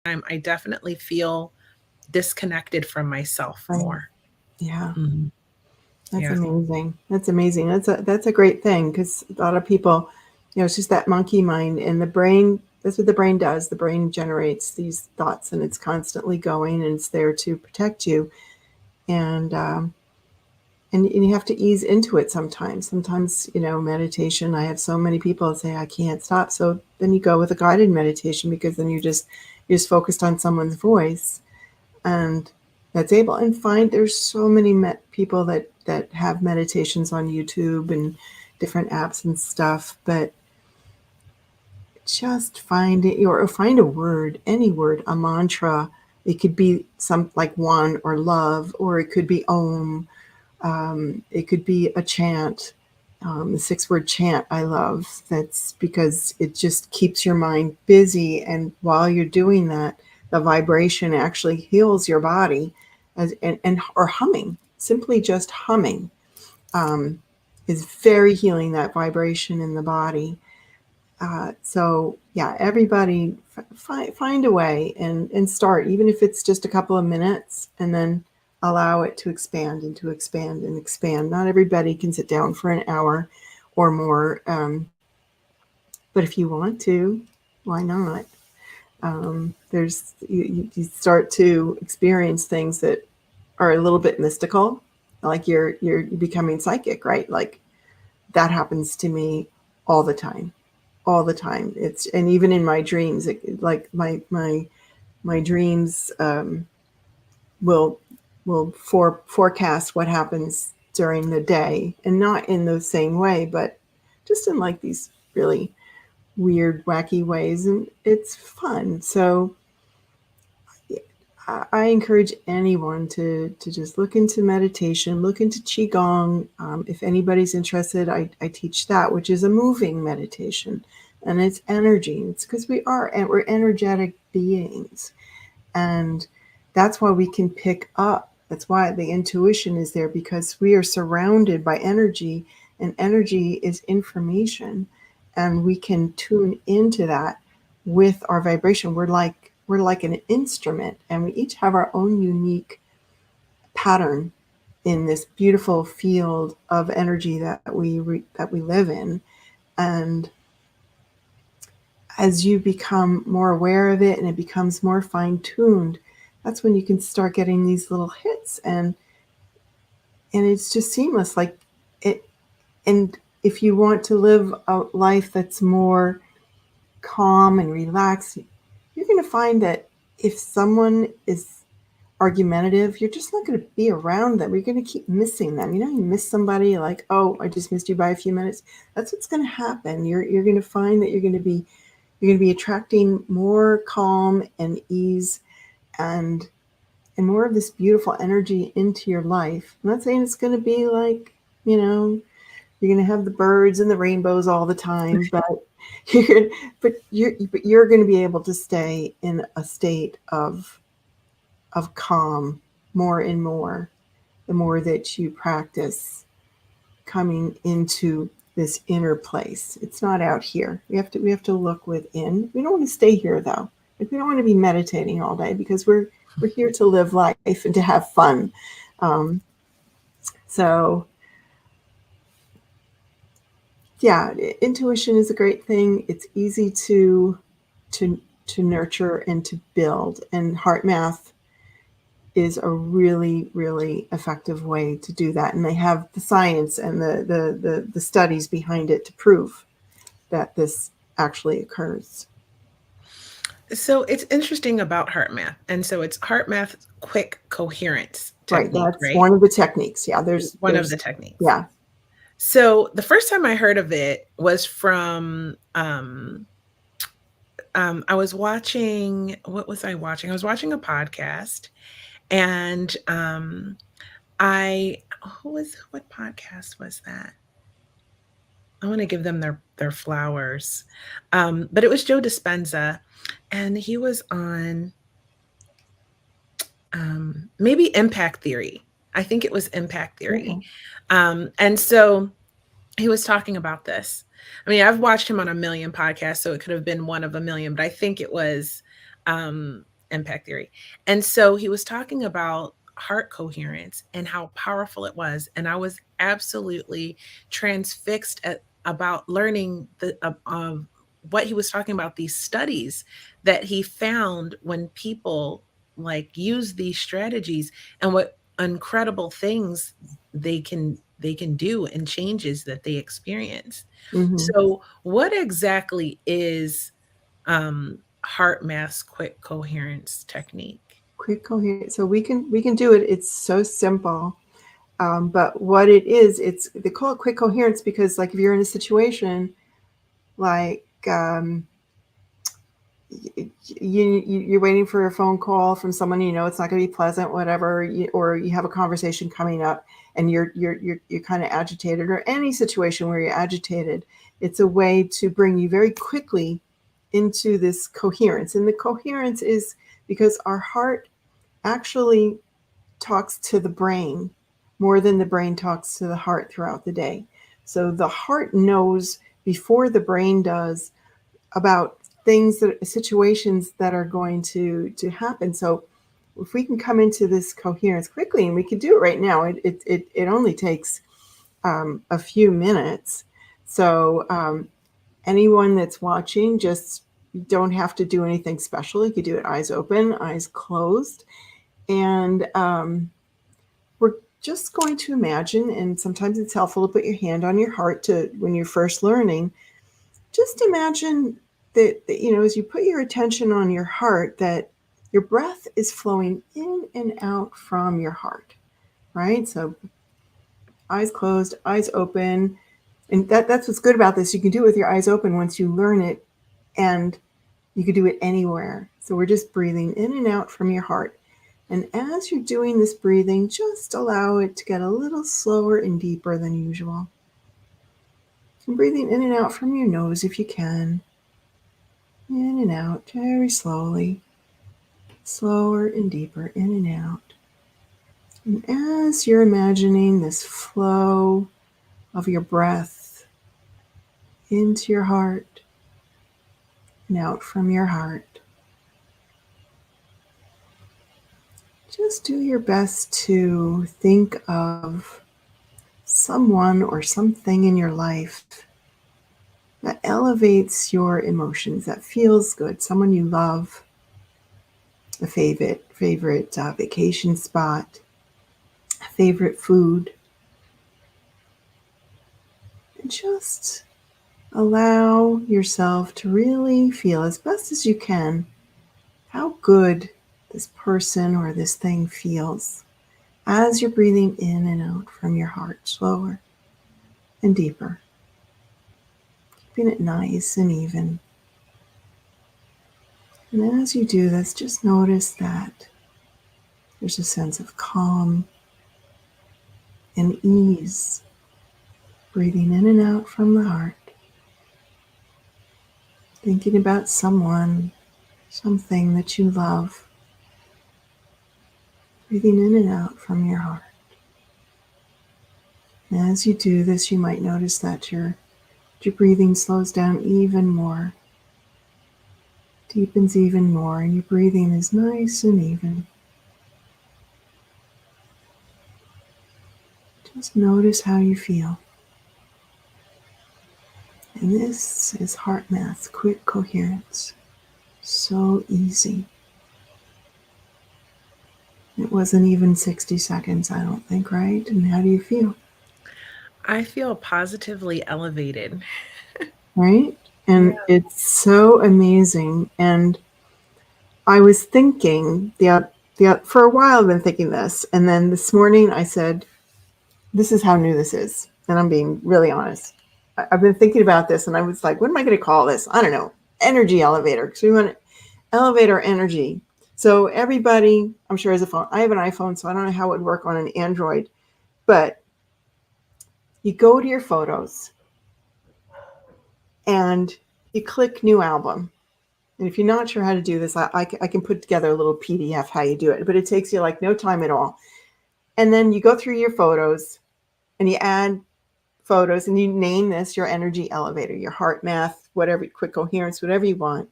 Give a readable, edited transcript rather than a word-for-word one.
I definitely feel disconnected from myself Right. more. Yeah. Mhm. That's Yeah. amazing. That's amazing. That's a great thing because a lot of people, it's just that monkey mind and the brain. That's what the brain does. The brain generates these thoughts and it's constantly going and it's there to protect you. And and you have to ease into it sometimes. Sometimes, meditation. I have so many people that say I can't stop. So then you go with a guided meditation because then you're just focused on someone's voice and that's able and find there's so many people that have meditations on YouTube and different apps and stuff, but just find it or find a word, any word, a mantra. It could be some like one or love, or it could be om. It could be a chant. The 6-word chant I love. That's because it just keeps your mind busy, and while you're doing that, the vibration actually heals your body, and or humming, simply just humming, um, is very healing. That vibration in the body. So yeah, everybody find a way and start, even if it's just a couple of minutes, and then allow it to expand and to expand and expand. Not everybody can sit down for an hour or more, but if you want to, why not? There's you start to experience things that are a little bit mystical, like you're becoming psychic, right? Like that happens to me all the time, all the time. It's and even in my dreams, like my dreams will forecast what happens during the day, and not in the same way, but just in like these really weird, wacky ways, and it's fun. So I encourage anyone to just look into meditation, look into qigong. If anybody's interested, I teach that, which is a moving meditation, and it's energy. It's because we're energetic beings, and that's why we can pick up. That's why the intuition is there, because we are surrounded by energy, and energy is information, and we can tune into that with our vibration. We're like an instrument, and we each have our own unique pattern in this beautiful field of energy that we live in. And as you become more aware of it and it becomes more fine tuned, that's when you can start getting these little hits, and it's just seamless. Like it, and if you want to live a life that's more calm and relaxed, you're going to find that if someone is argumentative, you're just not going to be around them. You're going to keep missing them. You miss somebody, like, oh, I just missed you by a few minutes. That's what's going to happen. You're going to find that you're going to be attracting more calm and ease, and more of this beautiful energy into your life. I'm not saying it's going to be like, you know, you're going to have the birds and the rainbows all the time, but you're, you're going to be able to stay in a state of calm more and more the more that you practice coming into this inner place. It's not out here. We have to look within. We don't want to stay here though. Like, we don't want to be meditating all day, because we're here to live life and to have fun. Um, so yeah, intuition is a great thing. It's easy to to nurture and to build, and heart math is a really, really effective way to do that. And they have the science and the studies behind it to prove that this actually occurs. So it's interesting about heart math. And so it's heart math quick coherence Right. technique, That's right? one of the techniques. Yeah. One of the techniques. Yeah. So the first time I heard of it was from I was watching, what was I watching? I was watching a podcast, and I what podcast was that? I want to give them their flowers. But it was Joe Dispenza, and he was on maybe Impact Theory. I think it was Impact Theory. Okay. And so he was talking about this. I mean, I've watched him on a million podcasts, so it could have been one of a million, but I think it was impact theory. And so he was talking about heart coherence and how powerful it was. And I was absolutely transfixed about learning of what he was talking about, these studies that he found when people like use these strategies, and what incredible things they can do, and changes that they experience. Mm-hmm. So what exactly is heart mass quick coherence technique? Quick coherence. So we can do it. It's so simple. But what it is, it's they call it quick coherence because, like, if you're in a situation like you're waiting for a phone call from someone you know it's not going to be pleasant, whatever, or you have a conversation coming up and you're kind of agitated, or any situation where you're agitated, it's a way to bring you very quickly into this coherence. And the coherence is because our heart actually talks to the brain more than the brain talks to the heart throughout the day. So the heart knows before the brain does about things, that situations that are going to happen. So if we can come into this coherence quickly, and we can do it right now, it only takes a few minutes. So anyone that's watching, just don't have to do anything special. You could do it eyes open, eyes closed, and we're just going to imagine. And sometimes it's helpful to put your hand on your heart to when you're first learning. Just imagine that as you put your attention on your heart, that your breath is flowing in and out from your heart, right? So eyes closed, eyes open. And that's what's good about this. You can do it with your eyes open once you learn it, and you can do it anywhere. So we're just breathing in and out from your heart. And as you're doing this breathing, just allow it to get a little slower and deeper than usual. And breathing in and out from your nose if you can. In and out very slowly, slower and deeper, in and out. And as you're imagining this flow of your breath into your heart and out from your heart, just do your best to think of someone or something in your life that elevates your emotions, that feels good, someone you love, a favorite vacation spot, a favorite food, and just allow yourself to really feel as best as you can how good this person or this thing feels as you're breathing in and out from your heart, slower and deeper, keeping it nice and even. And as you do this, just notice that there's a sense of calm and ease, breathing in and out from the heart, thinking about someone, something that you love, breathing in and out from your heart. And as you do this, you might notice that your breathing slows down even more, deepens even more, and your breathing is nice and even. Just notice how you feel. And this is heart math, quick coherence. So easy. It wasn't even 60 seconds, I don't think, right? And how do you feel? I feel positively elevated. Right? Yeah. And it's so amazing. And I was thinking, for a while I've been thinking this. And then this morning I said, this is how new this is. And I'm being really honest. I've been thinking about this and I was like, what am I going to call this? I don't know. Energy elevator. Because we want to elevate our energy. So everybody, I'm sure, has a phone. I have an iPhone, so I don't know how it would work on an Android. But you go to your photos and you click new album. And if you're not sure how to do this, I can put together a little PDF how you do it. But it takes you like no time at all. And then you go through your photos and you add photos and you name this your energy elevator, your heart math, whatever, quick coherence, whatever you want.